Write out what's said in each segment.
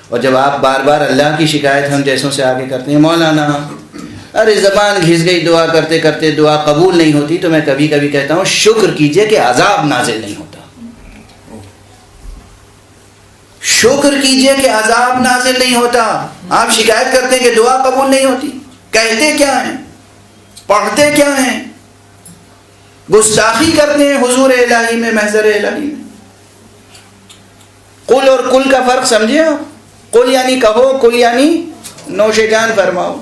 اور جب آپ بار بار اللہ کی شکایت ہم جیسوں سے آگے کرتے ہیں، مولانا ارے زبان گھس گئی، دعا کرتے کرتے دعا قبول نہیں ہوتی، تو میں کبھی کبھی کہتا ہوں شکر کیجئے کہ عذاب نازل نہیں ہوتا، شکر کیجئے کہ عذاب نازل نہیں ہوتا۔ آپ شکایت کرتے ہیں کہ دعا قبول نہیں ہوتی، کہتے کیا ہیں، پڑھتے کیا ہیں، گستاخی کرتے ہیں حضور الہی میں، محضر الہی میں۔ قل اور کل کا فرق سمجھے آپ؟ قل یعنی کہو، کل یعنی نوش جان فرماؤ۔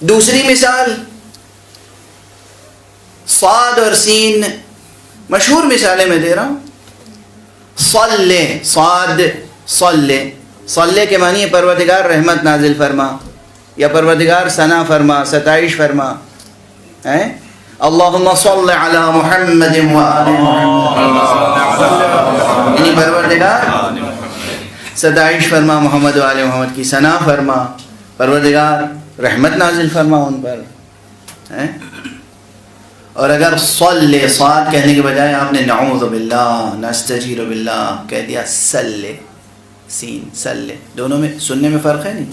دوسری مثال صاد اور سین، مشہور مثالیں میں دے رہا ہوں۔ صلی، صاد، صلی، صلی کے معنی ہے پروردگار رحمت نازل فرما، یا پروردگار ثنا فرما، ستائش فرما، اللہم صلی علی محمد وآل محمد، یعنی پروردگار ستائش فرما محمد و آل محمد کی، ثنا فرما، پروردگار رحمت نازل فرما ان پر۔ اور اگر صلی، صاد کہنے کے بجائے آپ نے نعوذ باللہ، نستجیر باللہ کہہ دیا، صلی، سین، صلی، دونوں میں سننے میں فرق ہے نہیں؟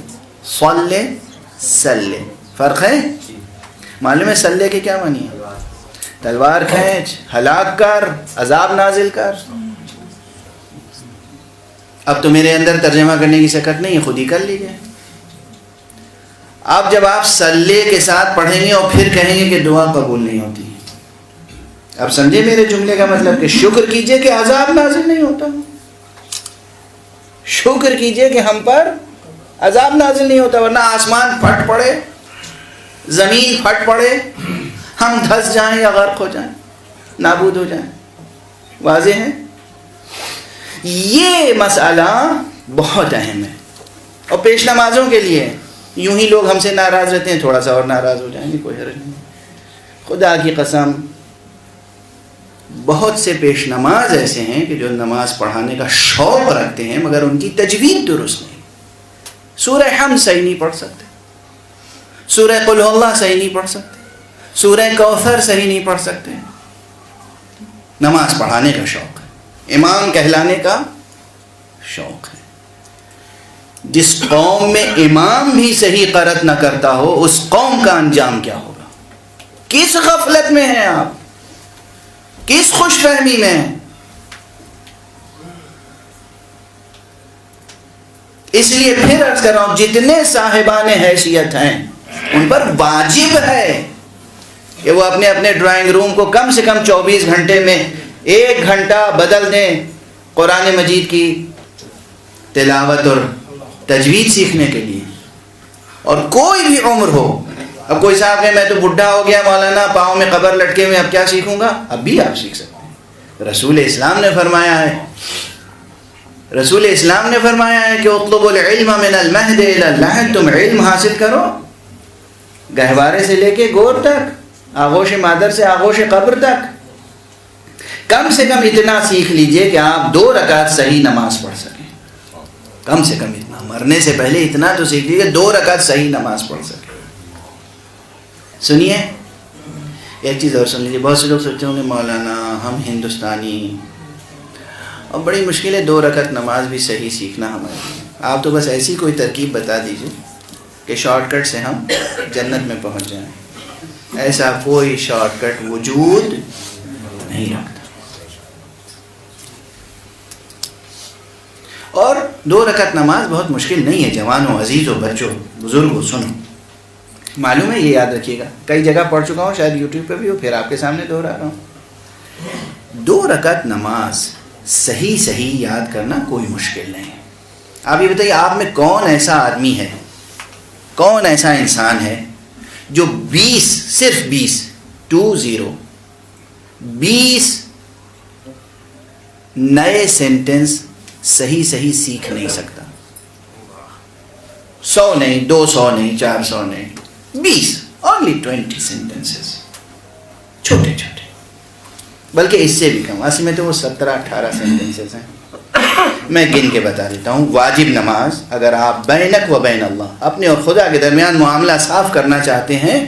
صلی، صلی، فرق ہے؟ معلوم ہے صلی کے کیا معنی ہے؟ تلوار کھینچ، ہلاک کر، عذاب نازل کر۔ اب تو میرے اندر ترجمہ کرنے کی سکت نہیں ہے، خود ہی کر لیجئے۔ اب جب آپ صلی کے ساتھ پڑھیں گے اور پھر کہیں گے کہ دعا قبول نہیں ہوتی، اب سمجھے میرے جملے کا مطلب کہ شکر کیجئے کہ عذاب نازل نہیں ہوتا، شکر کیجئے کہ ہم پر عذاب نازل نہیں ہوتا، ورنہ آسمان پھٹ پڑے، زمین پھٹ پڑے، ہم دھس جائیں یا غرق ہو جائیں، نابود ہو جائیں۔ واضح ہے؟ یہ مسئلہ بہت اہم ہے، اور پیش نمازوں کے لیے یوں ہی لوگ ہم سے ناراض رہتے ہیں، تھوڑا سا اور ناراض ہو جائیں گے، کوئی حرج نہیں۔ خدا کی قسم بہت سے پیش نماز ایسے ہیں کہ جو نماز پڑھانے کا شوق رکھتے ہیں مگر ان کی تجوید درست نہیں، سورہ حمد صحیح نہیں پڑھ سکتے، سورہ قل ہو اللہ صحیح نہیں پڑھ سکتے، سورہ کوثر صحیح نہیں پڑھ سکتے۔ نماز پڑھانے کا شوق ہے، امام کہلانے کا شوق ہے۔ جس قوم میں امام بھی صحیح قرأت نہ کرتا ہو، اس قوم کا انجام کیا ہوگا؟ کس غفلت میں ہیں آپ، کس خوش فہمی میں ہیں؟ اس لیے پھر عرض کر رہا ہوں، جتنے صاحبان حیثیت ہیں ان پر واجب ہے کہ وہ اپنے اپنے ڈرائنگ روم کو کم سے کم 24 گھنٹے میں 1 گھنٹہ بدل دیں قرآن مجید کی تلاوت اور تجوید سیکھنے کے لیے، اور کوئی بھی عمر ہو۔ اب کوئی صاحب کہ میں تو بڈھا ہو گیا مولانا، پاؤں میں قبر لٹکے ہوئے، اب کیا سیکھوں گا؟ اب بھی آپ سیکھ سکتے ہیں۔ رسول اسلام نے فرمایا ہے، رسول اسلام نے فرمایا ہے کہ اطلبوا العلم من المہد الی اللحد، تم علم حاصل کرو گہوارے سے لے کے گور تک، آغوش مادر سے آغوش قبر تک۔ کم سے کم اتنا سیکھ لیجئے کہ آپ 2 رکعت صحیح نماز پڑھ سکیں، کم سے کم اتنا، مرنے سے پہلے اتنا تو سیکھ لیجئے 2 رکعت صحیح نماز پڑھ سکیں۔ سنیے ایک چیز اور سن لیجیے، بہت سے لوگ سوچتے ہوں گے مولانا ہم ہندوستانی، اور بڑی مشکل ہے 2 رکعت نماز بھی صحیح سیکھنا ہمارے لیے۔ آپ تو بس ایسی کوئی ترکیب بتا دیجیے کہ شارٹ کٹ سے ہم جنت میں پہنچ جائیں۔ ایسا کوئی شارٹ کٹ وجود نہیں رکھتا۔ اور 2 رکعت نماز بہت مشکل نہیں ہے، جوانوں، عزیزوں، بچوں، بزرگوں، سنو، معلوم ہے، یہ یاد رکھیے گا، کئی جگہ پڑھ چکا ہوں، شاید یوٹیوب پہ بھی ہو، پھر آپ کے سامنے دہرا رہا ہوں۔ 2 رکعت نماز صحیح یاد کرنا کوئی مشکل نہیں ہے۔ آپ یہ بتائیے، آپ میں کون ایسا آدمی ہے، کون ایسا انسان ہے جو 20 صرف 20 نئے سینٹنس صحیح سیکھ نہیں سکتا؟ 100 نہیں، 200 نہیں، 400 نہیں، 20 only 20 sentences، چھوٹے چھوٹے، بلکہ اس سے بھی کم، اصل میں تو وہ 17-18 sentences ہیں۔ میں گن کے بتا دیتا ہوں۔ واجب نماز، اگر آپ بینک و بین اللہ، اپنے اور خدا کے درمیان معاملہ صاف کرنا چاہتے ہیں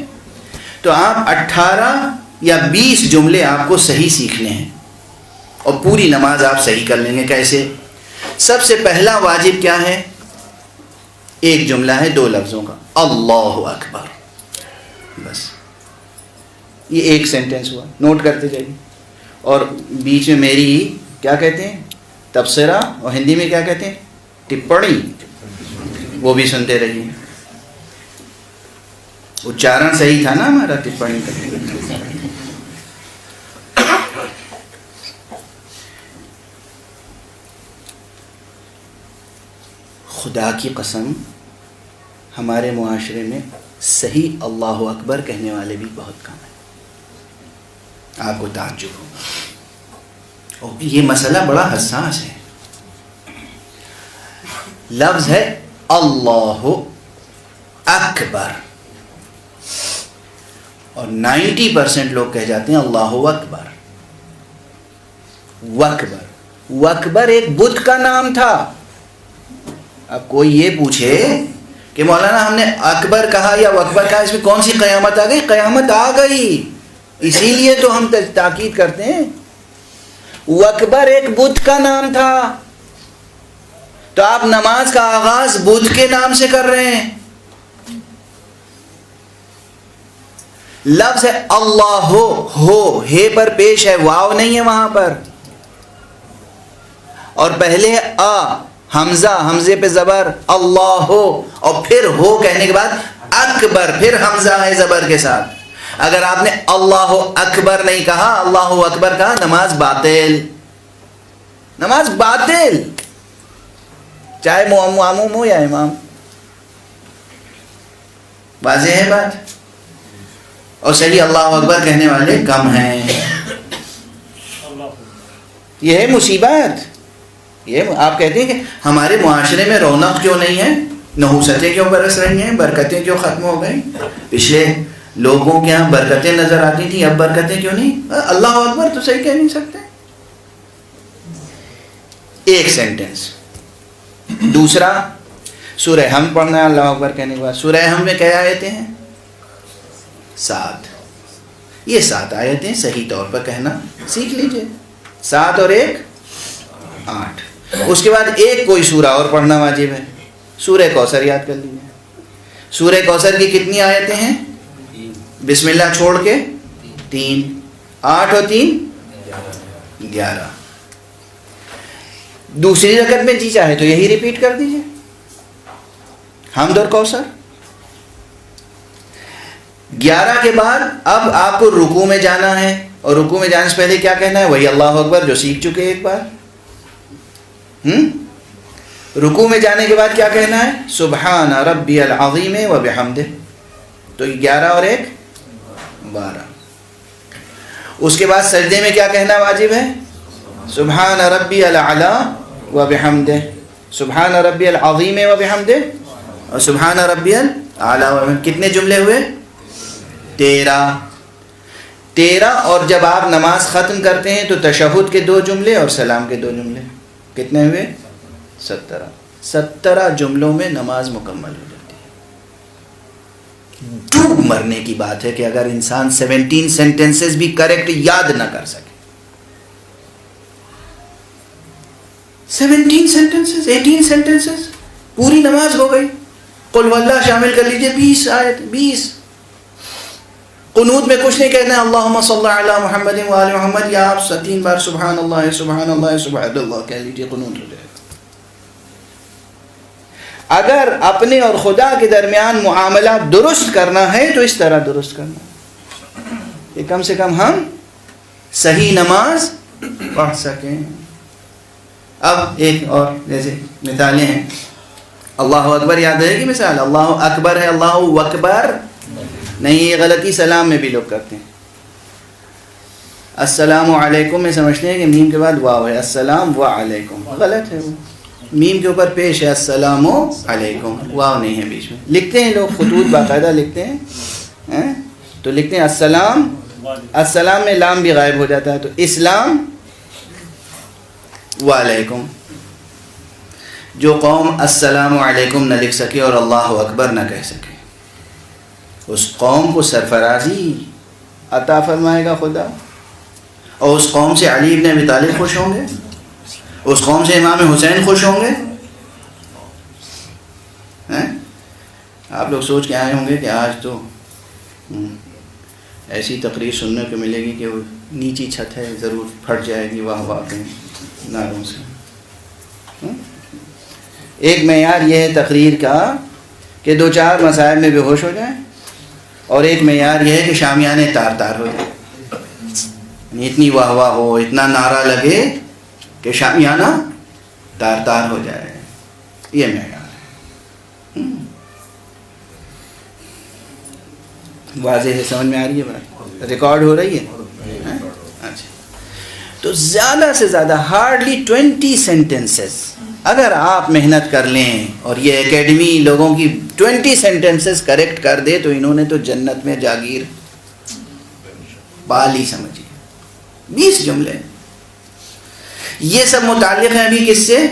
تو آپ 18 یا 20 جملے آپ کو صحیح سیکھنے ہیں، اور پوری نماز آپ صحیح کر لیں گے. کیسے؟ سب سے پہلا واجب کیا ہے؟ ایک جملہ ہے 2 لفظوں کا، اللہ اکبر. بس یہ ایک سینٹنس ہوا، نوٹ کرتے جائیے. اور بیچ میں میری کیا کہتے ہیں تبصرہ، اور ہندی میں کیا کہتے ہیں ٹپڑی، وہ بھی سنتے رہیے. اچارن صحیح تھا نا ہمارا ٹپڑی کا. خدا کی قسم ہمارے معاشرے میں صحیح اللہ اکبر کہنے والے بھی بہت کم ہیں. آپ کو تعجب ہوگا، اور یہ مسئلہ بڑا حساس ہے. لفظ ہے اللہ اکبر، اور 90% لوگ کہہ جاتے ہیں اللہ اکبر. وکبر، وکبر ایک بت کا نام تھا. اب کوئی یہ پوچھے کہ مولانا ہم نے اکبر کہا یا وکبر کہا، اس میں کون سی قیامت آ گئی؟ قیامت آ گئی، اسی لیے تو ہم تاکید کرتے ہیں. وکبر ایک بت کا نام تھا، تو آپ نماز کا آغاز بت کے نام سے کر رہے ہیں. لفظ ہے اللہ ہو، ہے پر پیش ہے، واو نہیں ہے وہاں پر. اور پہلے ہے حمزہ، حمزے پہ زبر اللہ ہو، اور پھر ہو کہنے کے بعد اکبر، پھر حمزہ ہے زبر کے ساتھ. اگر آپ نے اللہ اکبر نہیں کہا، اللہ اکبر کہا، نماز باطل، نماز باطل، چاہے معموم ہو یا امام. واضح ہے بات؟ اور صحیح اللہ اکبر کہنے والے کم ہیں. یہ ہے مصیبت. یہ آپ کہتے ہیں کہ ہمارے معاشرے میں رونق کیوں نہیں ہے، نحوستیں کیوں برس رہی ہیں، برکتیں کیوں ختم ہو گئی؟ پچھلے لوگوں کے یہاں برکتیں نظر آتی تھیں، اب برکتیں کیوں نہیں؟ اللہ اکبر تو صحیح کہہ نہیں سکتے. ایک سینٹنس. دوسرا، سورہ حمد پڑھنا ہے اللہ اکبر کہنے کے بعد. سورہ حمد میں کیا آیتیں ہیں؟ 7. یہ 7 آیتیں صحیح طور پر کہنا سیکھ لیجئے. 7 اور 1 8. اس کے بعد ایک کوئی سورہ اور پڑھنا واجب ہے. سورہ کوثر یاد کر لیجیے. سورہ کوثر کی کتنی آیتیں ہیں؟ بسم اللہ چھوڑ کے 3. 8 اور 3 11. دوسری رکعت میں جی چاہے تو یہی ریپیٹ کر دیجیے، حمد اور کوثر. 11 کے بعد اب آپ کو رکوع میں جانا ہے، اور رکوع میں جانے سے پہلے کیا کہنا ہے؟ وہی اللہ اکبر جو سیکھ چکے ایک بار. رکوع میں جانے کے بعد کیا کہنا ہے؟ سبحان ربی العظیم و بحمدہ. تو 11 اور 1 12. اس کے بعد سجدے میں کیا کہنا واجب ہے؟ سبحان ربی الاعلی و بحمدہ، سبحان ربی العظیم و بحمدہ، اور سبحان ربی الاعلی و بحمدہ. کتنے جملے ہوئے؟ 13. اور جب آپ نماز ختم کرتے ہیں تو تشہد کے 2 جملے اور سلام کے 2 جملے. کتنے ہوئے؟ 17. 17 جملوں میں نماز مکمل ہو جاتی ہے. ڈوب مرنے کی بات ہے کہ اگر انسان 17 سینٹنسز بھی کریکٹ یاد نہ کر سکے. 17 سینٹنسز، 18 سینٹنسز، پوری نماز ہو گئی. قل واللہ شامل کر لیجئے، 20 آیت، 20. قنوت میں کچھ نہیں کہنا ہے اللہم صلی علی محمد و آل محمد، یا آپ 3 بار سبحان اللہ سبحان اللہ سبحان اللہ کہہ لیجئے، قنوت ہو جائے. اگر اپنے اور خدا کے درمیان معاملہ درست کرنا ہے تو اس طرح درست کرنا کہ کم سے کم ہم صحیح نماز پڑھ سکیں. اب ایک اور جیسے مثالیں ہیں. اللہ اکبر یاد رہے گی مثال، اللہ اکبر ہے، اللہ اکبر نہیں، یہ غلطی سلام میں بھی لوگ کرتے ہیں. السلام علیکم میں سمجھتے ہیں کہ میم کے بعد واو ہے، السلام و علیکم، غلط ہے. وہ میم کے اوپر پیش ہے السلام علیکم، واو نہیں ہے بیچ میں. لکھتے ہیں لوگ خطوط باقاعدہ لکھتے ہیں تو لکھتے ہیں السلام، السلام میں لام بھی غائب ہو جاتا ہے، تو اسلام و علیکم. جو قوم السلام علیکم نہ لکھ سکے اور اللہ اکبر نہ کہہ سکے، اس قوم کو سرفرازی عطا فرمائے گا خدا. اور اس قوم سے علی ابن ابی طالب خوش ہوں گے؟ اس قوم سے امام حسین خوش ہوں گے؟ آپ لوگ سوچ کے آئے ہوں گے کہ آج تو ایسی تقریر سننے کو ملے گی کہ وہ نیچی چھت ہے ضرور پھٹ جائے گی واہ واہ کے نعروں سے. ایک معیار یہ ہے تقریر کا کہ دو چار مسائل میں بے ہوش ہو جائیں، اور ایک معیار یہ ہے کہ شامیانے تار تار ہو جائیں، یعنی اتنی واہ واہ ہو، اتنا نعرہ لگے کہ شامیانہ تار تار ہو جائے. یہ معیار ہے. واضح ہے؟ سمجھ میں آ رہی ہے بات؟ ریکارڈ ہو رہی ہے؟ اچھا. تو زیادہ سے زیادہ ہارڈلی 20 سینٹنسز اگر آپ محنت کر لیں اور یہ اکیڈمی لوگوں کی 20 سینٹنسز کریکٹ کر دے تو انہوں نے تو جنت میں جاگیر پال ہی سمجھیے. 20 جملے یہ سب متعلق ہیں ابھی کس سے؟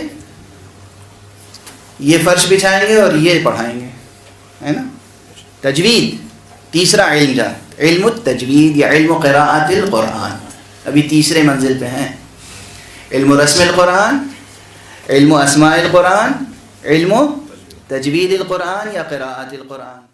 یہ فرش بچھائیں گے اور یہ پڑھائیں گے، ہے نا. تجوید تیسرا علم جا، علم التجوید یا علم قراءت القرآن، ابھی تیسرے منزل پہ ہیں. علم رسم القرآن، علم اسماء القرآن، علم تجوید القرآن یا قراءت القرآن.